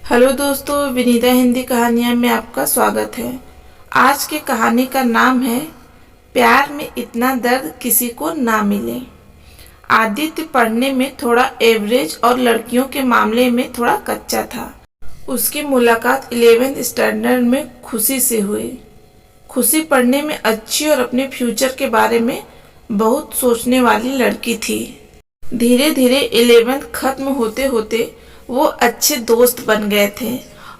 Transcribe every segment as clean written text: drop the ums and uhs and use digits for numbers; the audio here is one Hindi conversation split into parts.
हेलो दोस्तों, विनीता हिंदी कहानियाँ में आपका स्वागत है। आज की कहानी का नाम है प्यार में इतना दर्द किसी को ना मिले। आदित्य पढ़ने में थोड़ा एवरेज और लड़कियों के मामले में थोड़ा कच्चा था। उसकी मुलाकात 11th स्टैंडर्ड में खुशी से हुई। खुशी पढ़ने में अच्छी और अपने फ्यूचर के बारे में बहुत सोचने वाली लड़की थी। धीरे धीरे 11th खत्म होते होते वो अच्छे दोस्त बन गए थे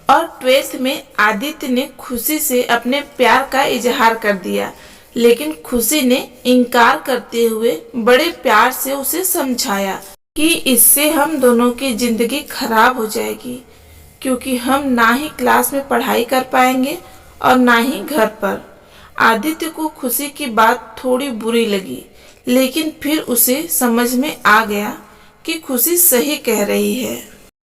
और 12th में आदित्य ने खुशी से अपने प्यार का इजहार कर दिया, लेकिन खुशी ने इनकार करते हुए बड़े प्यार से उसे समझाया कि इससे हम दोनों की जिंदगी खराब हो जाएगी, क्योंकि हम ना ही क्लास में पढ़ाई कर पाएंगे और ना ही घर पर। आदित्य को खुशी की बात थोड़ी बुरी लगी, लेकिन फिर उसे समझ में आ गया कि खुशी सही कह रही है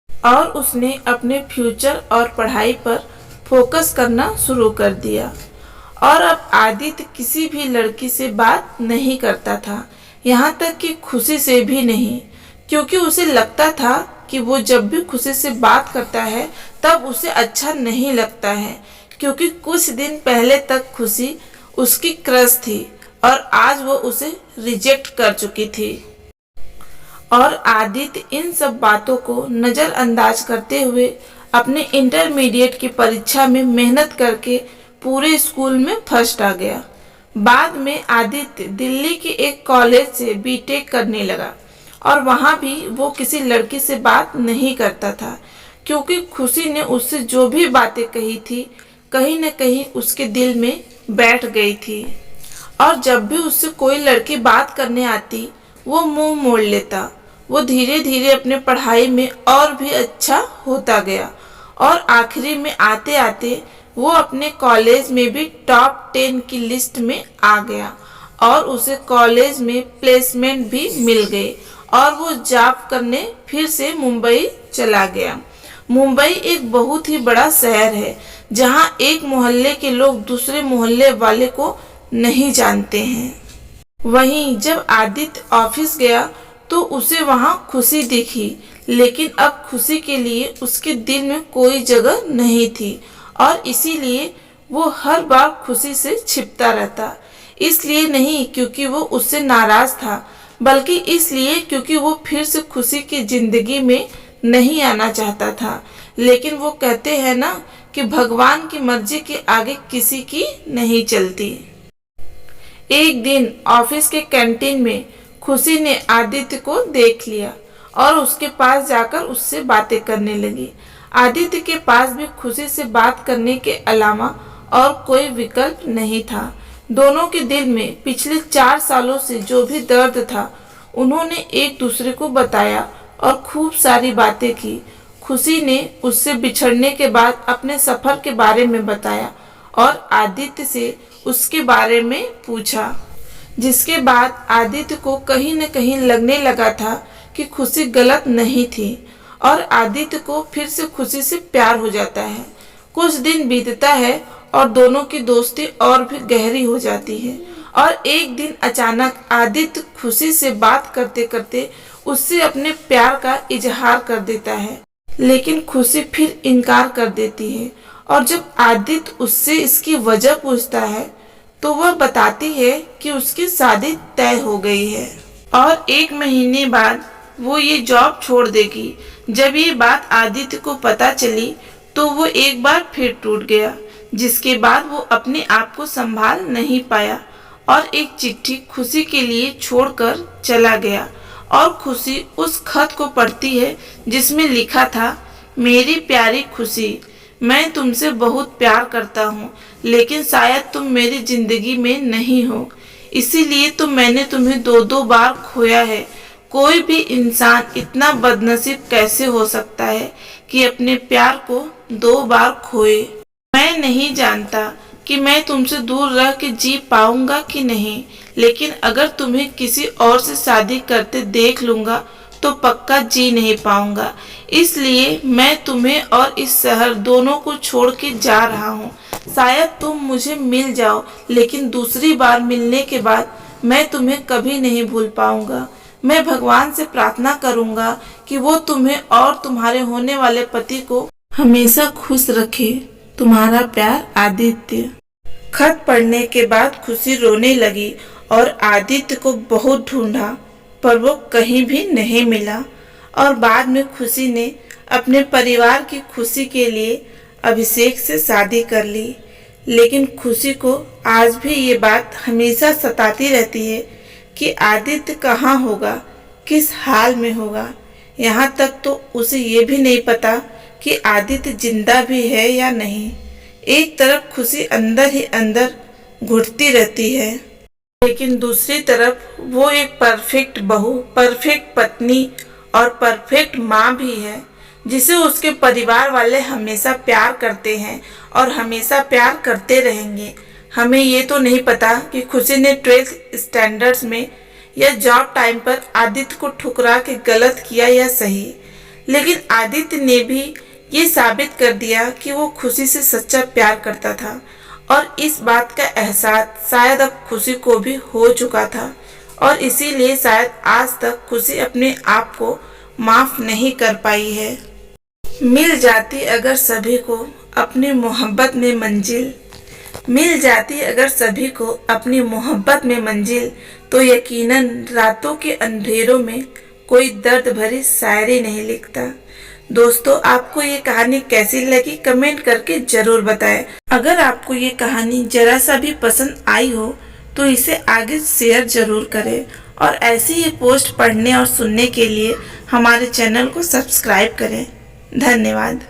और उसने अपने फ्यूचर और पढ़ाई पर फोकस करना शुरू कर दिया। और अब आदित्य किसी भी लड़की से बात नहीं करता था, यहाँ तक कि खुशी से भी नहीं, क्योंकि उसे लगता था कि वो जब भी खुशी से बात करता है तब उसे अच्छा नहीं लगता है, क्योंकि कुछ दिन पहले तक खुशी उसकी क्रश थी और आज वो उसे रिजेक्ट कर चुकी थी। और आदित्य इन सब बातों को नज़रअंदाज करते हुए अपने इंटरमीडिएट की परीक्षा में मेहनत करके पूरे स्कूल में फर्स्ट आ गया। बाद में आदित्य दिल्ली के एक कॉलेज से बीटेक करने लगा और वहाँ भी वो किसी लड़की से बात नहीं करता था, क्योंकि खुशी ने उससे जो भी बातें कही थी कहीं न कहीं उसके दिल में बैठ गई थी। और जब भी उससे कोई लड़की बात करने आती वो मुंह मोड़ लेता। वो धीरे धीरे अपने पढ़ाई में और भी अच्छा होता गया और आखिरी में आते आते वो अपने कॉलेज में भी टॉप 10 की लिस्ट में आ गया और उसे कॉलेज में प्लेसमेंट भी मिल गई और वो जॉब करने फिर से मुंबई चला गया। मुंबई एक बहुत ही बड़ा शहर है, जहाँ एक मोहल्ले के लोग दूसरे मोहल्ले वाले को नहीं जानते हैं। वहीं जब आदित्य ऑफिस गया तो उसे वहां खुशी दिखी, लेकिन अब खुशी के लिए उसके दिल में कोई जगह नहीं थी और इसीलिए वो हर बार खुशी से छिपता रहता। इसलिए नहीं क्योंकि वो उससे नाराज था, बल्कि इसलिए क्योंकि वो फिर से खुशी की जिंदगी में नहीं आना चाहता था। लेकिन वो कहते हैं ना कि भगवान की मर्जी के आगे किसी की नहीं चलती। एक दिन ऑफिस के कैंटीन में खुशी ने आदित्य को देख लिया और उसके पास जाकर उससे बातें करने लगी। आदित्य के पास भी खुशी से बात करने के अलावा और कोई विकल्प नहीं था। दोनों के दिल में पिछले 4 सालों से जो भी दर्द था उन्होंने एक दूसरे को बताया और खूब सारी बातें की। खुशी ने उससे बिछड़ने के बाद अपने सफर के बारे में बताया और आदित्य से उसके बारे में पूछा, जिसके बाद आदित्य को कहीं न कहीं लगने लगा था कि खुशी गलत नहीं थी और आदित्य को फिर से खुशी से प्यार हो जाता है। कुछ दिन बीतता है और दोनों की दोस्ती और भी गहरी हो जाती है और एक दिन अचानक आदित्य खुशी से बात करते करते उससे अपने प्यार का इजहार कर देता है, लेकिन खुशी फिर इनकार कर देती है। और जब आदित्य उससे इसकी वजह पूछता है तो वह बताती है कि उसकी शादी तय हो गई है और 1 महीने बाद वो ये जॉब छोड़ देगी। जब ये बात आदित्य को पता चली तो वो एक बार फिर टूट गया, जिसके बाद वो अपने आप को संभाल नहीं पाया और एक चिट्ठी खुशी के लिए छोड़कर चला गया। और खुशी उस खत को पढ़ती है जिसमें लिखा था, मेरी प्यारी खुशी, मैं तुमसे बहुत प्यार करता हूँ, लेकिन शायद तुम मेरी जिंदगी में नहीं हो, इसीलिए तो मैंने तुम्हें 2-2 बार खोया है। कोई भी इंसान इतना बदनसीब कैसे हो सकता है कि अपने प्यार को 2 बार खोए। मैं नहीं जानता कि मैं तुमसे दूर रह के जी पाऊंगा कि नहीं, लेकिन अगर तुम्हें किसी और से शादी करते देख लूंगा तो पक्का जी नहीं पाऊंगा। इसलिए मैं तुम्हें और इस शहर दोनों को छोड़ के जा रहा हूँ। शायद तुम मुझे मिल जाओ, लेकिन दूसरी बार मिलने के बाद मैं तुम्हें कभी नहीं भूल पाऊंगा। मैं भगवान से प्रार्थना करूंगा कि वो तुम्हें और तुम्हारे होने वाले पति को हमेशा खुश रखे, तुम्हारा प्यार आदित्य। खत पढ़ने के बाद खुशी रोने लगी और आदित्य को बहुत ढूंढा, पर वो कहीं भी नहीं मिला। और बाद में खुशी ने अपने परिवार की खुशी के लिए अभिषेक से शादी कर ली। लेकिन खुशी को आज भी ये बात हमेशा सताती रहती है कि आदित्य कहाँ होगा, किस हाल में होगा। यहाँ तक तो उसे ये भी नहीं पता कि आदित्य जिंदा भी है या नहीं। एक तरफ खुशी अंदर ही अंदर घुटती रहती है, लेकिन दूसरी तरफ वो एक परफेक्ट बहू, परफेक्ट पत्नी और परफेक्ट माँ भी है, जिसे उसके परिवार वाले हमेशा प्यार करते हैं और हमेशा प्यार करते रहेंगे। हमें ये तो नहीं पता कि खुशी ने 12th स्टैंडर्ड्स में या जॉब टाइम पर आदित्य को ठुकरा के गलत किया या सही, लेकिन आदित्य ने भी ये साबित कर दिया कि वो खुशी से सच्चा प्यार करता था। और इस बात का एहसास शायद अब खुशी को भी हो चुका था, और इसीलिए शायद आज तक खुशी अपने आप को माफ नहीं कर पाई है। मिल जाती अगर सभी को अपनी मोहब्बत में मंजिल, मिल जाती अगर सभी को अपनी मोहब्बत में मंजिल, तो यकीनन रातों के अंधेरों में कोई दर्द भरी शायरी नहीं लिखता। दोस्तों, आपको ये कहानी कैसी लगी कमेंट करके जरूर बताएं। अगर आपको ये कहानी जरा सा भी पसंद आई हो तो इसे आगे शेयर जरूर करें, और ऐसी ही पोस्ट पढ़ने और सुनने के लिए हमारे चैनल को सब्सक्राइब करें। धन्यवाद।